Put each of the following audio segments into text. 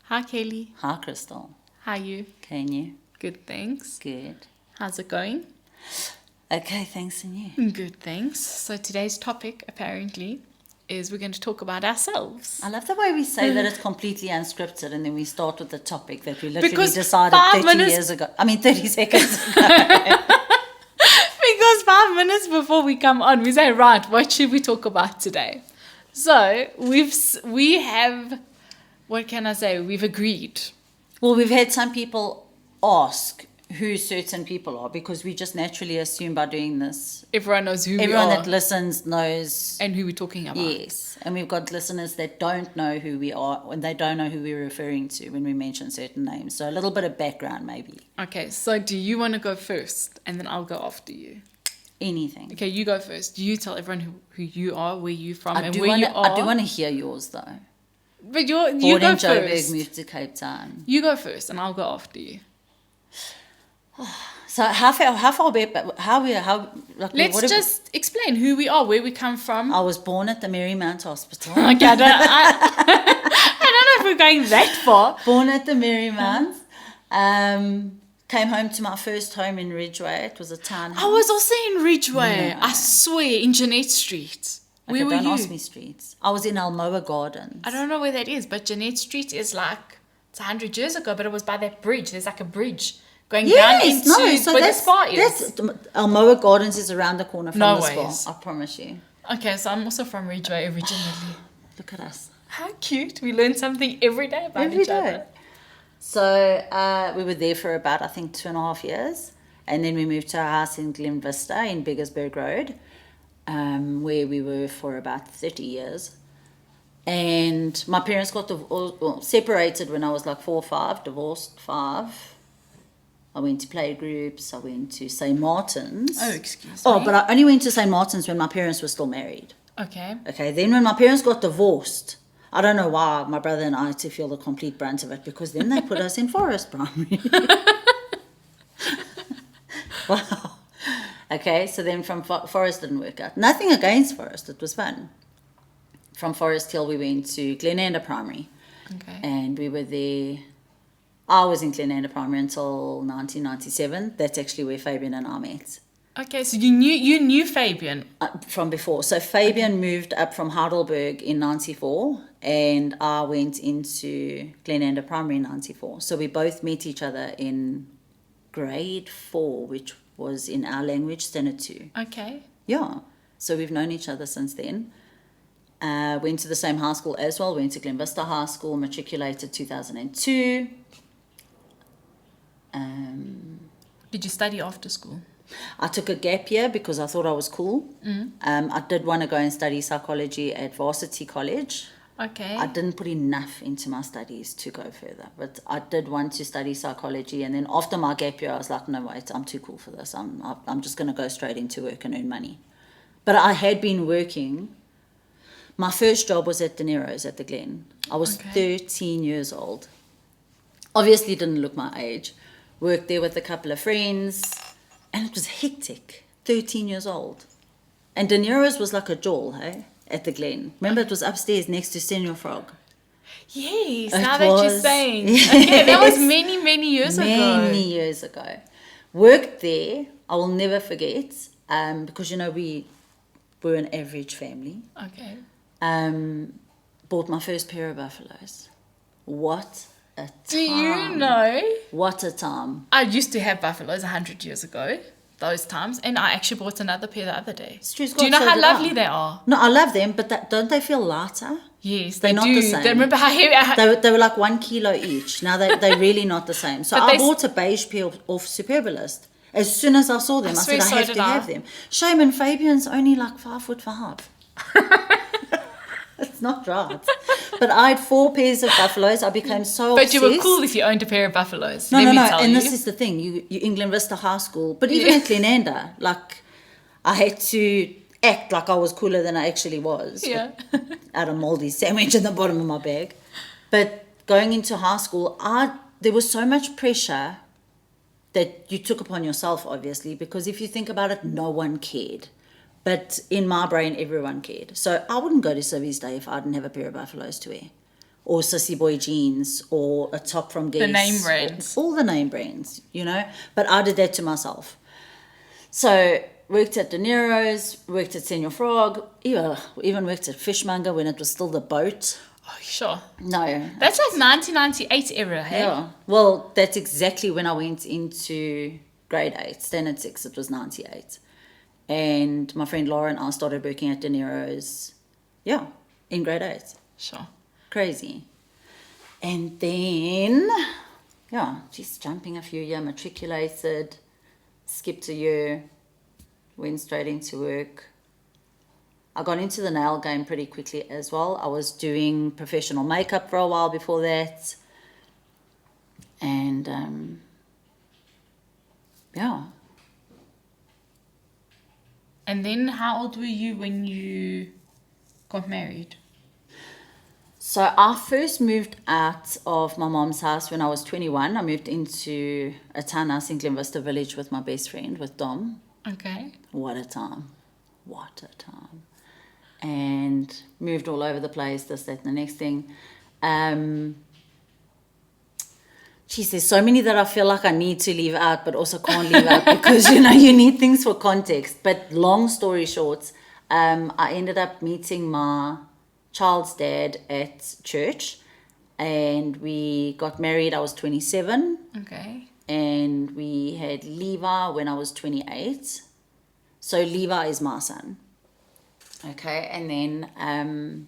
Hi, Kelly. Hi, Kristal. How are you? Can you? Good, thanks. Good. How's it going? Okay, thanks, and you? Good, thanks. So today's topic, apparently, is we're going to talk about ourselves. I love the way we say that it's completely unscripted and then we start with the topic that we literally Because decided 30 seconds ago. Because 5 minutes before we come on, we say, right, what should we talk about today? So we have, what can I say? We've agreed. Well, we've had some people ask who certain people are because we just naturally assume by doing this. Everyone knows who we are. Everyone that listens knows. And who we're talking about. Yes. And we've got listeners that don't know who we are and they don't know who we're referring to when we mention certain names. So a little bit of background maybe. Okay, so do you want to go first and then I'll go after you? Anything. Okay, you go first. Do you tell everyone who you are, where you're from, I do want to hear yours though. But you Born go in Joburg, first. moved to Cape Town. You go first, and I'll go after you. So how far back? Let's just explain who we are, where we come from. I was born at the Marymount Hospital. Okay, I don't know if we're going that far. Born at the Marymount. Came home to my first home in Ridgeway. It was a townhouse. I was also in Ridgeway. No. I swear, in Jeanette Street. Okay, Where were you? Don't ask me streets. I was in Almoa Gardens. I don't know where that is, but Jeanette Street is like, it's 100 years ago, but it was by that bridge. There's like a bridge going down into where the spa is. Almoa Gardens is around the corner from the ways. spa. I promise you. Okay, so I'm also from Ridgeway originally. Look at us. How cute. We learn something every day about each other. So we were there for about, I think, 2.5 years. And then we moved to a house in Glen Vista in Biggersburg Road, where we were for about 30 years. And my parents got separated when I was like 4 or 5, divorced 5. I went to play groups. I went to St. Martin's. Oh, excuse me. Oh, but I only went to St. Martin's when my parents were still married. Okay. Okay, then when my parents got divorced, I don't know why my brother and I had to feel the complete brunt of it because then they put us in Forest Primary. Wow. Okay, so then from Forest didn't work out. Nothing against Forest, it was fun. From Forest Hill we went to Glenanda Primary. Okay. And we were there. I was in Glenanda Primary until 1997. That's actually where Fabian and I met. Okay, so you knew Fabian from before. So Fabian moved up from Heidelberg in 94 and I went into Glenanda Primary in 94. So we both met each other in grade 4, which was in our language, Standard 2. Okay. Yeah. So we've known each other since then. Went to the same high school as well. Went to Glen Vista High School, matriculated 2002. Did you study after school? I took a gap year because I thought I was cool. I did want to go and study psychology at Varsity College. Okay. I didn't put enough into my studies to go further, but I did want to study psychology. And then after my gap year, I was like, no, wait, I'm too cool for this. I'm just going to go straight into work and earn money. But I had been working. My first job was at Daenero's at the Glen. I was 13 years old. Obviously didn't look my age. Worked there with a couple of friends. And it was hectic. 13 years old. And Daenero's was like a jail, hey? At the Glen. Remember, it was upstairs next to Senior Frog. Yes, now that you're saying. Okay, that was many, many years ago. Many years ago. Worked there. I will never forget. Because, we were an average family. Okay. Bought my first pair of buffaloes. What a time. Do you know? What a time. I used to have buffaloes 100 years ago. Those times. And I actually bought another pair the other day. Do you know how lovely they are? No, I love them, but don't they feel lighter? Yes, they're they not do. The same. They remember how heavy they were like 1 kilo each. Now they're really not the same. So I bought a beige pair off Superbalist. As soon as I saw them, I said I have to have them. Shame, and Fabian's only like 5'5". It's not right. But I had 4 pairs of buffaloes. I became so obsessed. But you were cool if you owned a pair of buffaloes. No. And this is the thing. You England Vista High School. But even at Glenanda, like, I had to act like I was cooler than I actually was. Yeah. Out of mouldy sandwich in the bottom of my bag. But going into high school, there was so much pressure that you took upon yourself, obviously, because if you think about it, no one cared. But in my brain, everyone cared. So I wouldn't go to Civies Day if I didn't have a pair of buffaloes to wear. or Sissy Boy jeans, or a top from Guess. The name brands. All the name brands, you know. But I did that to myself. So worked at Daenero's, worked at Senior Frog, even worked at Fishmonger when it was still the boat. Oh, sure. No. That's like 1998 era, hey? Yeah. Well, that's exactly when I went into grade 8, standard 6, it was 98. And my friend Laura and I started working at Daenero's, in grade 8. Sure. Crazy. And then, just jumping a few years, matriculated, skipped a year, went straight into work. I got into the nail game pretty quickly as well. I was doing professional makeup for a while before that. And, And then how old were you when you got married? So I first moved out of my mom's house when I was 21. I moved into a townhouse in Glen Vista Village with my best friend, with Dom. Okay. What a time. And moved all over the place, this, that, and the next thing. There's so many that I feel like I need to leave out, but also can't leave out because, you need things for context. But long story short, I ended up meeting my child's dad at church, and we got married. I was 27. Okay. And we had Levi when I was 28. So Levi is my son. Okay, and then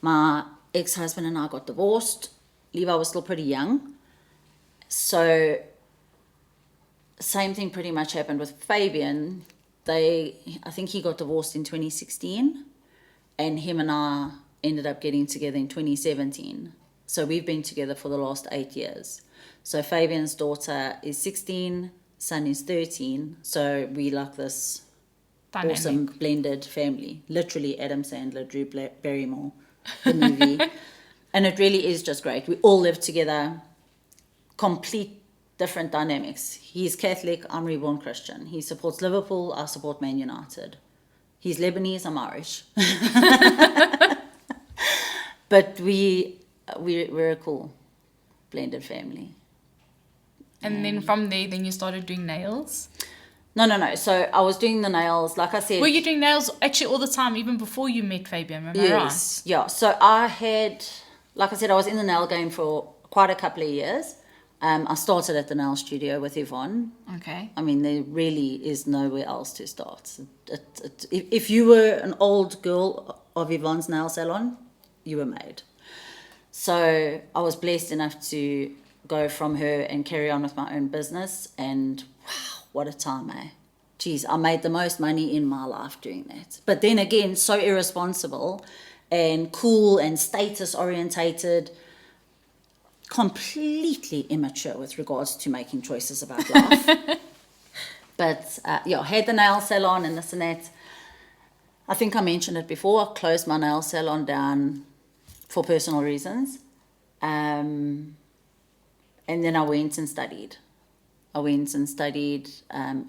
my ex-husband and I got divorced. Levi was still pretty young. So same thing pretty much happened with Fabian. I think he got divorced in 2016, and him and I ended up getting together in 2017. So we've been together for the last 8 years. So Fabian's daughter is 16, son is 13. So we like this Dynamic. Awesome blended family. Literally Adam Sandler, Drew Barrymore, the movie. And it really is just great. We all live together, complete different dynamics. He's Catholic, I'm reborn Christian. He supports Liverpool, I support Man United. He's Lebanese, I'm Irish. But we're a cool blended family. And then from there, then you started doing nails? No. So I was doing the nails, like I said. Were you doing nails actually all the time, even before you met Fabian? Am I Yes, yeah. So I had, like I said, I was in the nail game for quite a couple of years. I started at the nail studio with Yvonne. Okay. I mean, there really is nowhere else to start. If you were an old girl of Yvonne's nail salon, you were made. So I was blessed enough to go from her and carry on with my own business, and wow, what a time, eh? Geez, I made the most money in my life doing that. But then again, so irresponsible and cool and status orientated, completely immature with regards to making choices about life. But had the nail salon and this and that. I think I mentioned it before. I closed my nail salon down for personal reasons. And then I went and studied.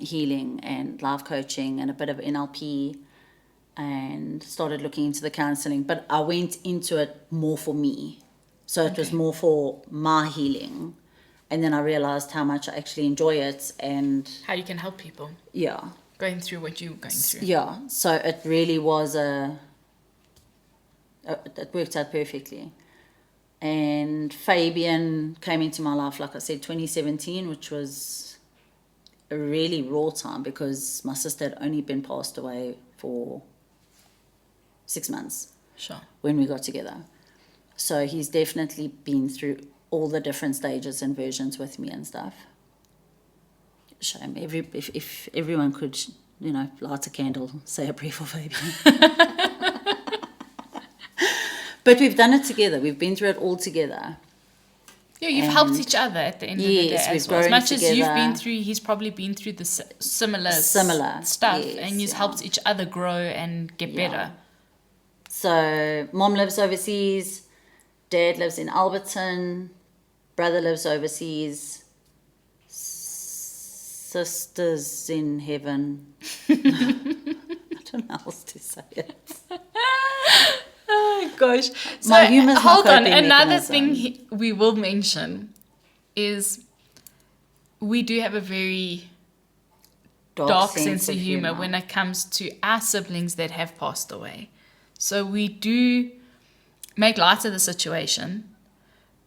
Healing and life coaching and a bit of NLP, and started looking into the counseling. But I went into it more for me. So it was more for my healing. And then I realized how much I actually enjoy it and how you can help people. Yeah. Going through what you're going through. Yeah. So it really was it worked out perfectly. And Fabian came into my life, like I said, 2017, which was a really raw time because my sister had only been passed away for 6 months. Sure. When we got together. So he's definitely been through all the different stages and versions with me and stuff. Shame. If everyone could, light a candle, say a prayer for Fabian. But we've done it together. We've been through it all together. Yeah, you've helped each other at the end of the day. Yes, we've well. As much together. as you've been through, he's probably been through the similar stuff, yes, and you've helped each other grow and get better. So mom lives overseas, dad lives in Alberton, brother lives overseas, sisters in heaven. I don't know how else to say it. Oh, gosh. So, My humor's my hold on. coping Another mechanism. thing we will mention is we do have a very dark sense of humor when it comes to our siblings that have passed away. So we do make light of the situation.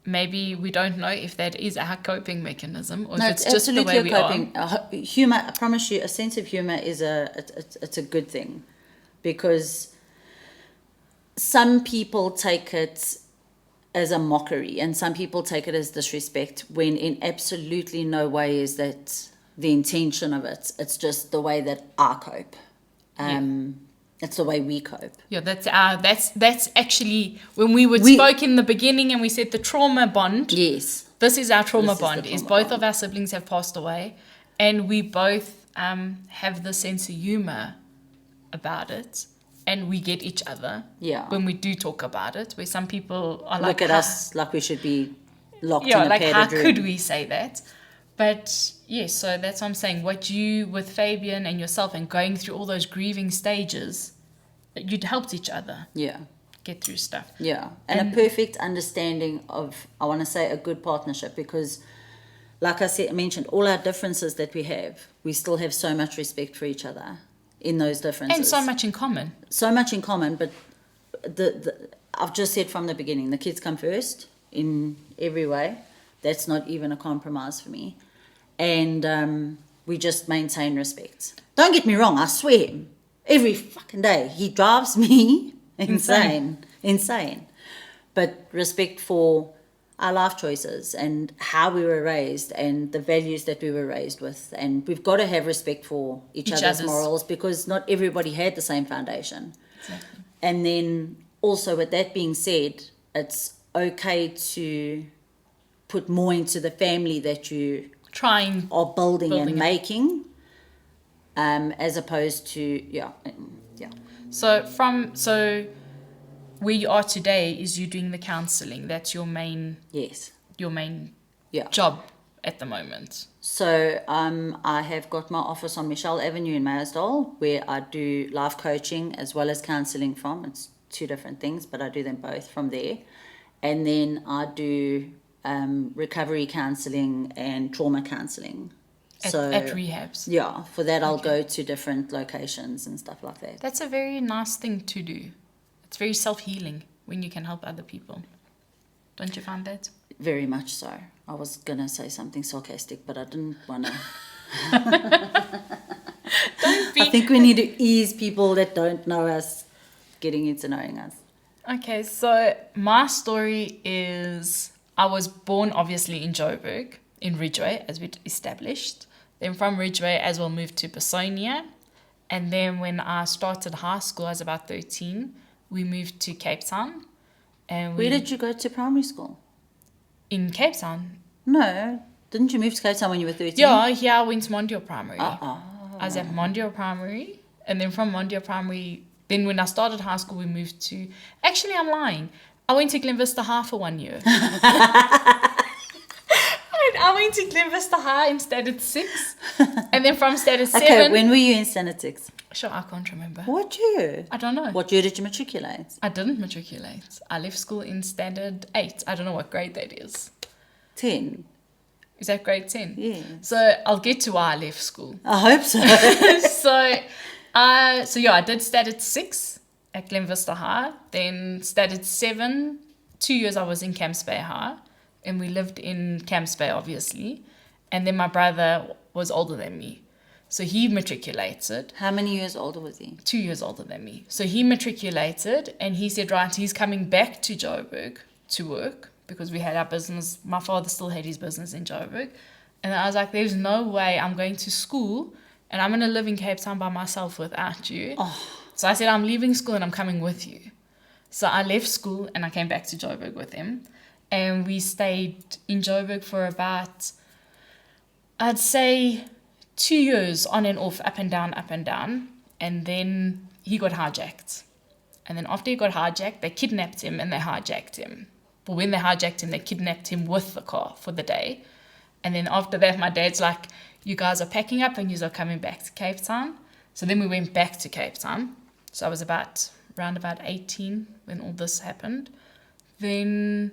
Maybe we don't know if that is our coping mechanism or if it's just the way we are. Humor, I promise you, a sense of humor is it's a good thing, because some people take it as a mockery and some people take it as disrespect, when in absolutely no way is that the intention of it. It's just the way that I cope. It's the way we cope. Yeah, that's actually when we spoke in the beginning and we said the trauma bond. Yes. This is our trauma bond. Both of our siblings have passed away, and we both have the sense of humor about it, and we get each other. Yeah. When we do talk about it, where some people are look at us like we should be locked in a like how padded room. could we say that? But yes, so that's what I'm saying. What you with Fabian and yourself and going through all those grieving stages, you'd helped each other. Yeah. Get through stuff. Yeah. And a perfect understanding of, I want to say, a good partnership, because like I mentioned, all our differences that we have, we still have so much respect for each other in those differences. And so much in common. So much in common, but I've just said from the beginning, the kids come first in every way. That's not even a compromise for me. And we just maintain respect. Don't get me wrong, I swear, every fucking day he drives me insane. But respect for our life choices and how we were raised and the values that we were raised with. And we've got to have respect for each other's morals, because not everybody had the same foundation. Exactly. And then also, with that being said, it's okay to put more into the family that you are building and making, as opposed to yeah. So where you are today is you doing the counselling. That's your main job at the moment. So I have got my office on Michelle Avenue in Mayersdale, where I do life coaching as well as counselling from. It's two different things, but I do them both from there. And then I do recovery counselling and trauma counselling. At rehabs? Yeah, for that I'll go to different locations and stuff like that. That's a very nice thing to do. It's very self-healing when you can help other people. Don't you find that? Very much so. I was going to say something sarcastic, but I didn't want to. I think we need to ease people that don't know us getting into knowing us. Okay, so my story is I was born obviously in Joburg, in Ridgeway, as we established. Then from Ridgeway, as well, moved to Pasonia. And then when I started high school, I was about 13, we moved to Cape Town. And where did you go to primary school? In Cape Town. No, didn't you move to Cape Town when you were 13? Yeah, I went to Mondial Primary. I was at Mondial Primary. And then from Mondial Primary, then when I started high school, we moved to... Actually, I'm lying. I went to Glen Vista High for 1 year. I went to Glen Vista High in Standard 6. And then from Standard 7... Okay, when were you in Standard 6? Sure, I can't remember. What year? I don't know. What year did you matriculate? I didn't matriculate. I left school in Standard 8. I don't know what grade that is. 10. Is that grade 10? Yeah. So I'll get to why I left school. I hope so. I did Standard 6 at Glen Vista High. Then Standard 7, 2 years I was in Camps Bay High. And we lived in Camps Bay, obviously. And then my brother was older than me. So he matriculated. How many years older was he? 2 years older than me. So he matriculated and he said, right, he's coming back to Joburg to work because we had our business. My father still had his business in Joburg. And I was like, there's no way I'm going to school and I'm going to live in Cape Town by myself without you. Oh. So I said, I'm leaving school and I'm coming with you. So I left school and I came back to Joburg with him. And we stayed in Joburg for about, I'd say, 2 years on and off, up and down, up and down. And then he got hijacked. And then after he got hijacked, they kidnapped him and they hijacked him. But when they hijacked him, they kidnapped him with the car for the day. And then after that, my dad's like, you guys are packing up and you are coming back to Cape Town. So then we went back to Cape Town. So I was about around about 18 when all this happened. Then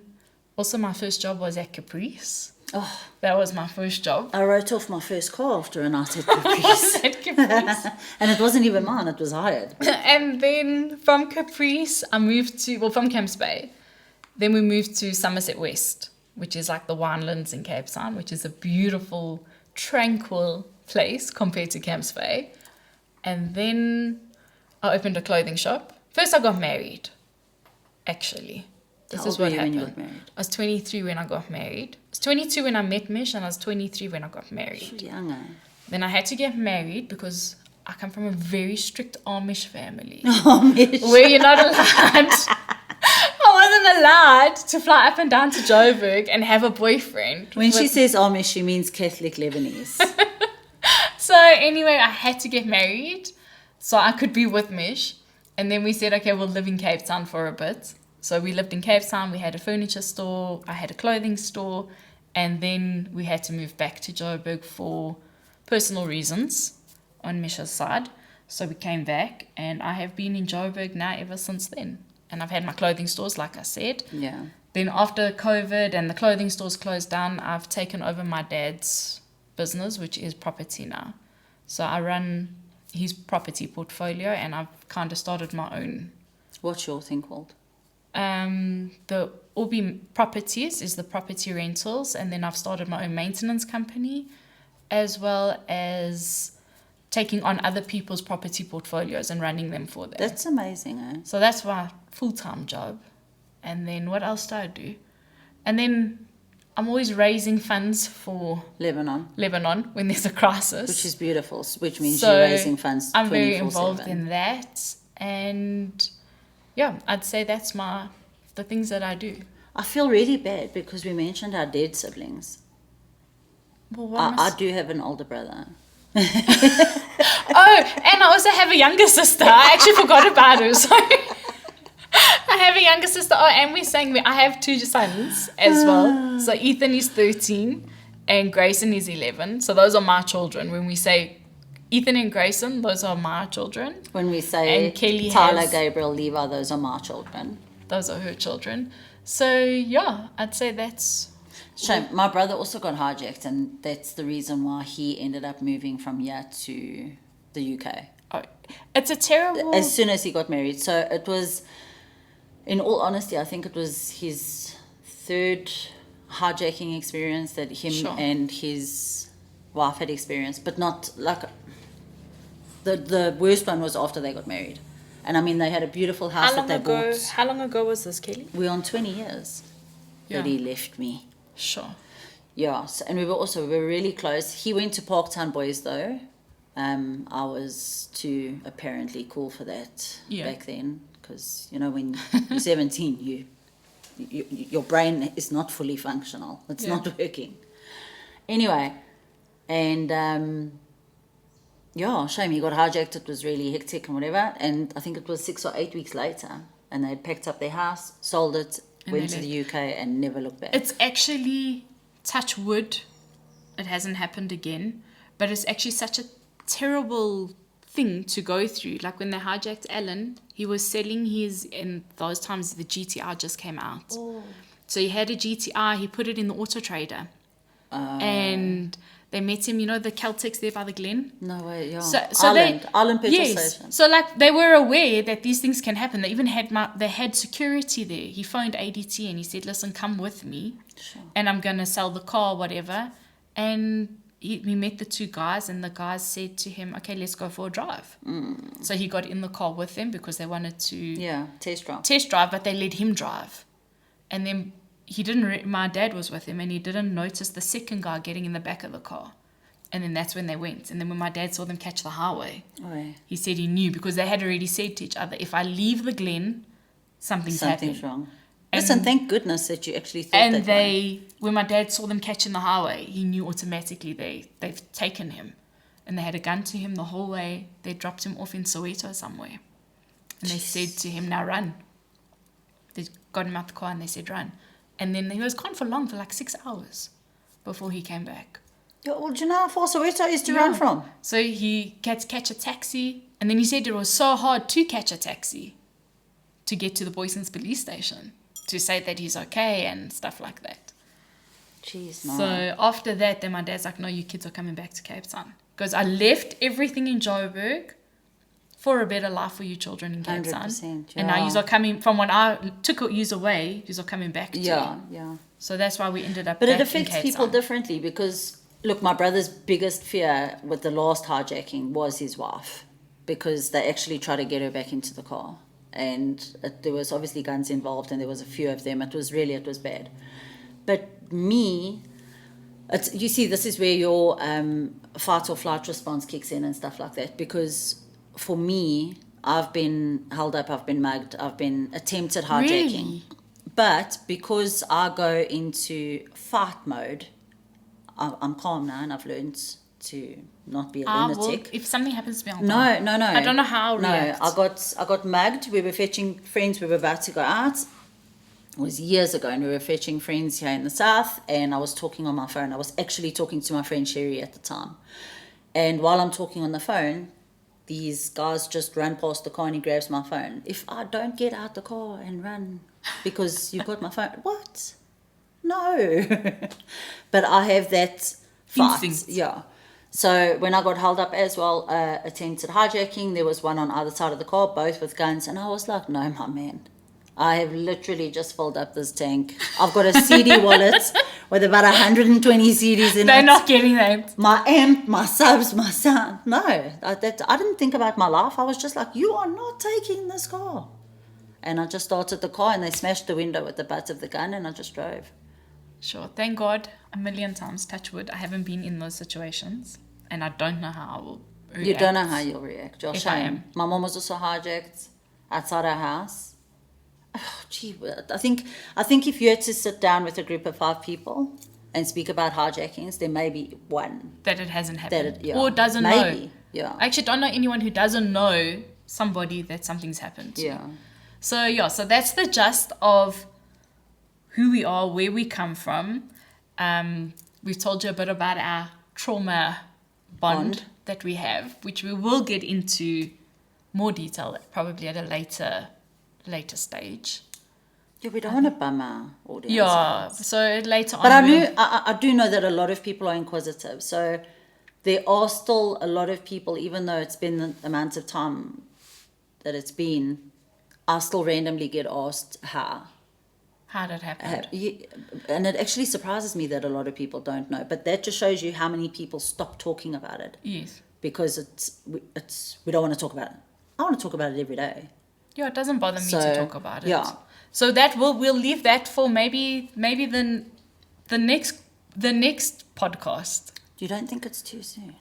also my first job was at Caprice. Oh, That was my first job. I wrote off my first car after a night at Caprice. At Caprice. And it wasn't even mine, it was hired. And then from Caprice, I moved from Camps Bay. Then we moved to Somerset West, which is like the Winelands in Cape Town, which is a beautiful, tranquil place compared to Camps Bay. And then I opened a clothing shop. First I got married, actually. This is what happened. When you got married? I was 23 when I got married. I was 22 when I met Mish, and I was 23 when I got married. Younger. Then I had to get married because I come from a very strict Amish family. Amish. Where you're not allowed. I wasn't allowed to fly up and down to Joburg and have a boyfriend. When she says Amish, she means Catholic Lebanese. So anyway, I had to get married so I could be with Mish. And then we said, okay, we'll live in Cape Town for a bit. So we lived in Cape Town. We had a furniture store. I had a clothing store. And then we had to move back to Joburg for personal reasons on Mish's side. So we came back, and I have been in Joburg now ever since then. And I've had my clothing stores, like I said. Yeah. Then after COVID and the clothing stores closed down, I've taken over my dad's business, which is property now. So I run his property portfolio, and I've kind of started my own. What's your thing called? The Orbi Properties is the property rentals, and then I've started my own maintenance company, as well as taking on other people's property portfolios and running them for them. That's amazing, eh? So that's my full-time job. And then what else do I do? And then I'm always raising funds for Lebanon, when there's a crisis. which is beautiful, which means So you're raising funds 24/7. I'm very involved in that. And yeah, I'd say that's the things that I do. I feel really bad because we mentioned our dead siblings. Well, I do have an older brother. Oh, and I also have a younger sister. I actually forgot about her. Sorry. I have a younger sister. Oh, and I have two sons as well. So Ethan is 13 and Grayson is 11. So those are my children. When we say Ethan and Grayson, those are my children. When we say And Kelly Tyler, has- Gabriel, Levi, those are my children. Those are her children. So yeah, I'd say that's... Shame. My brother also got hijacked, and that's the reason why he ended up moving from here to the UK. Oh, it's a terrible... As soon as he got married. So it was, in all honesty, I think it was his third hijacking experience that him Sure. and his wife had experienced, but not like... The worst one was after they got married. And I mean, they had a beautiful house that they bought. How long ago was this, Kelly? We're on 20 years that he left me. Sure. Yeah, so, and we were really close. He went to Parktown Boys though. I was too apparently cool for that back then, because when you're 17, your brain is not fully functional. It's not working. Anyway, and shame he got hijacked. It was really hectic and whatever. And I think it was 6 or 8 weeks later, and they packed up their house, sold it, went to the UK, and never looked back. It's actually, touch wood, it hasn't happened again, but it's actually such a terrible thing to go through. Like when they hijacked Alan, he was selling in those times the GTR just came out. Oh. So he had a GTR, he put it in the auto trader. And they met him, the Celtics there by the Glen. No way, yeah. So Island petrol station. So like they were aware that these things can happen. They even had security there. He phoned ADT and he said, listen, come with me. Sure. And I'm going to sell the car, whatever. And we met the two guys, and the guys said to him, okay, let's go for a drive. So he got in the car with them because they wanted to test drive, but they let him drive. And then my dad was with him, and he didn't notice the second guy getting in the back of the car. And then that's when they went. And then when my dad saw them catch the highway, he said he knew, because they had already said to each other, if I leave the Glen, something's wrong. Listen, thank goodness that you actually thought that way. When my dad saw them catching the highway, he knew automatically they've taken him. And they had a gun to him the whole way. They dropped him off in Soweto somewhere. And they said to him, now run. They got him out the car and they said, run. And then he was gone for like 6 hours before he came back. Yeah, well, do you know how far Soweto is to run from? So he had to catch a taxi. And then he said it was so hard to catch a taxi to get to the Boyson's police station to say that he's okay and stuff like that. Jeez, no. So after that, then my dad's like, no, you kids are coming back to Cape Town. Because I left everything in Joburg for a better life for you children in Cape Town. 100%, And now yeah. you are coming, from when I took you away, you are coming back to. Yeah. So that's why we ended up But back it affects in Cape people Town. differently because, look, my brother's biggest fear with the last hijacking was his wife, because they actually tried to get her back into the car. And there was obviously guns involved, and there was a few of them. It was bad. But me, you see, this is where your fight or flight response kicks in and stuff like that. Because for me, I've been held up, I've been mugged, I've been attempted hijacking. Really? But because I go into fight mode, I'm calm now, and I've learned to not be a lunatic. If something happens to me, I'll No. I don't know how I'll react. I got mugged. We were fetching friends. We were about to go out. It was years ago, and we were fetching friends here in the south, and I was talking on my phone. I was actually talking to my friend Sherry at the time. And while I'm talking on the phone, these guys just ran past the car, and he grabs my phone. If I don't get out the car and run because you've got my phone, what? No. But I have that fight. Instinct. Yeah. So when I got held up as well, attempted hijacking, there was one on either side of the car, both with guns. And I was like, no, my man. I have literally just filled up this tank. I've got a CD wallet with about 120 CDs in it. They're not getting that. My amp, my subs, my sound. No, I didn't think about my life. I was just like, you are not taking this car. And I just started the car, and they smashed the window with the butt of the gun, and I just drove. Sure. Thank God, a million times, touch wood, I haven't been in those situations. And I don't know how I will react. You don't know how you'll react. You're If I shame. am. My mom was also hijacked outside our house. Oh, gee, I think if you had to sit down with a group of 5 people and speak about hijackings, there may be one That it hasn't happened. yeah, Or doesn't maybe, know. Yeah. I actually don't know anyone who doesn't know somebody that something's happened to. Yeah. So that's the gist of who we are, where we come from. We've told you a bit about our trauma bond that we have, which we will get into more detail probably at a later stage. Yeah, we don't want to bum our audience. Yeah, so later on. But I do know that a lot of people are inquisitive. So there are still a lot of people, even though it's been the amount of time that it's been, I still randomly get asked how. How did it happen? And it actually surprises me that a lot of people don't know. But that just shows you how many people stop talking about it. Yes. Because we don't want to talk about it. I want to talk about it every day. Yeah, it doesn't bother me to talk about it. Yeah. So that we'll leave that for maybe the next podcast. You don't think it's too soon?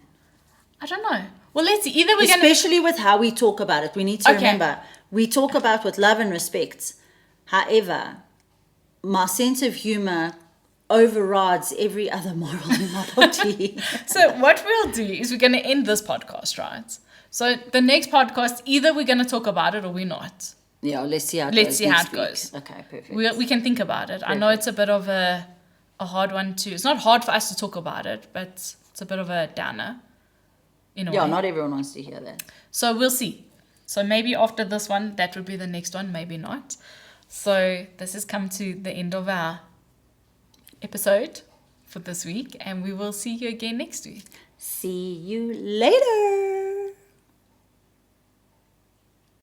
I don't know. Well, let's see. Either we're going Especially with how we talk about it. We need to Okay. remember, we talk about with love and respect. However, my sense of humor overrides every other moral in my body. So what we'll do is we're going to end this podcast, right? So the next podcast, either we're going to talk about it or we're not. Yeah, let's see how it Let's goes. see how next it week. goes. Okay, perfect. We can think about it. I know it's a bit of a hard one too. It's not hard for us to talk about it, but it's a bit of a downer in a way. Yeah, not everyone wants to hear that. So we'll see. So maybe after this one, that would be the next one, maybe not. So this has come to the end of our episode for this week, and we will see you again next week. See you later.